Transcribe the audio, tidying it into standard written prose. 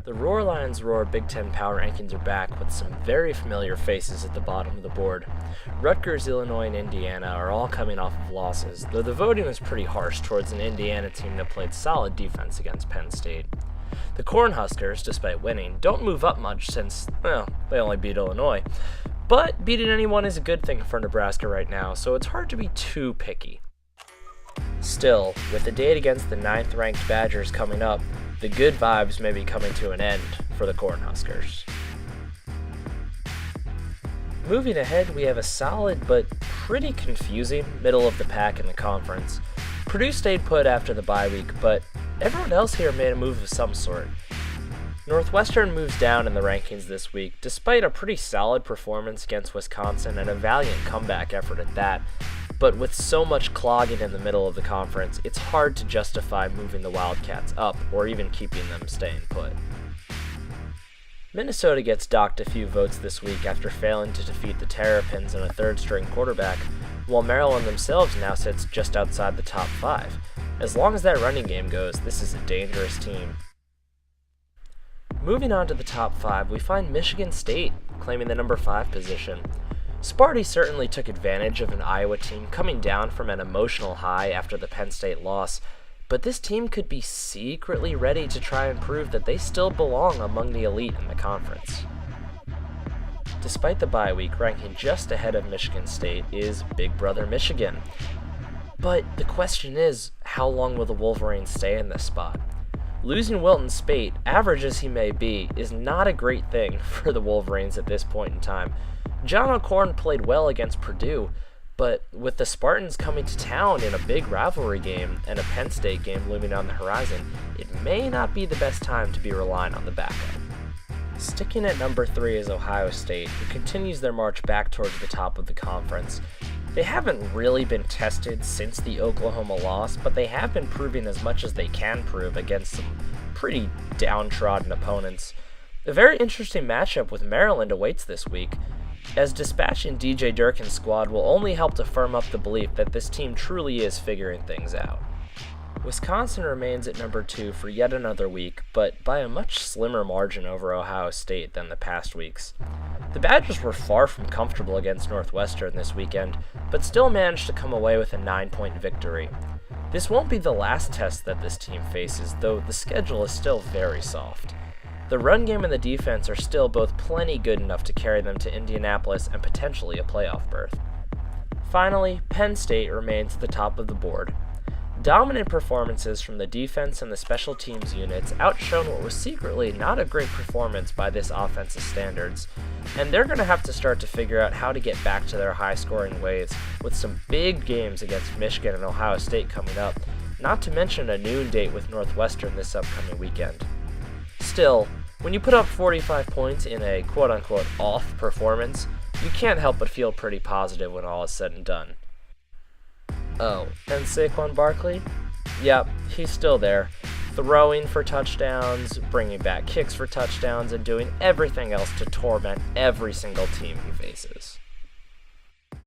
The Roar Lions Roar Big Ten Power Rankings are back with some very familiar faces at the bottom of the board. Rutgers, Illinois, and Indiana are all coming off of losses, though the voting was pretty harsh towards an Indiana team that played solid defense against Penn State. The Cornhuskers, despite winning, don't move up much since, well, they only beat Illinois. But beating anyone is a good thing for Nebraska right now, so it's hard to be too picky. Still, with the date against the 9th-ranked Badgers coming up, the good vibes may be coming to an end for the Cornhuskers. Moving ahead, we have a solid but pretty confusing middle of the pack in the conference. Purdue stayed put after the bye week, but everyone else here made a move of some sort. Northwestern moves down in the rankings this week, despite a pretty solid performance against Wisconsin and a valiant comeback effort at that. But with so much clogging in the middle of the conference, it's hard to justify moving the Wildcats up or even keeping them staying put. Minnesota gets docked a few votes this week after failing to defeat the Terrapins and a third-string quarterback, while Maryland themselves now sits just outside the top 5. As long as that running game goes, this is a dangerous team. Moving on to the top 5, we find Michigan State claiming the number 5 position. Sparty certainly took advantage of an Iowa team coming down from an emotional high after the Penn State loss, but this team could be secretly ready to try and prove that they still belong among the elite in the conference. Despite the bye week, ranking just ahead of Michigan State is Big Brother Michigan. But the question is, how long will the Wolverines stay in this spot? Losing Wilton Speight, average as he may be, is not a great thing for the Wolverines at this point in time. John O'Korn played well against Purdue, but with the Spartans coming to town in a big rivalry game and a Penn State game looming on the horizon, it may not be the best time to be relying on the backup. Sticking at number 3 is Ohio State, who continues their march back towards the top of the conference. They haven't really been tested since the Oklahoma loss, but they have been proving as much as they can prove against some pretty downtrodden opponents. A very interesting matchup with Maryland awaits this week, as dispatching DJ Durkin's squad will only help to firm up the belief that this team truly is figuring things out. Wisconsin remains at number 2 for yet another week, but by a much slimmer margin over Ohio State than the past weeks. The Badgers were far from comfortable against Northwestern this weekend, but still managed to come away with a 9-point victory. This won't be the last test that this team faces, though the schedule is still very soft. The run game and the defense are still both plenty good enough to carry them to Indianapolis and potentially a playoff berth. Finally, Penn State remains at the top of the board. Dominant performances from the defense and the special teams units outshone what was secretly not a great performance by this offense's standards, and they're going to have to start to figure out how to get back to their high-scoring ways with some big games against Michigan and Ohio State coming up, not to mention a noon date with Northwestern this upcoming weekend. Still, when you put up 45 points in a quote-unquote off performance, you can't help but feel pretty positive when all is said and done. Oh, and Saquon Barkley? Yep, he's still there, throwing for touchdowns, bringing back kicks for touchdowns, and doing everything else to torment every single team he faces.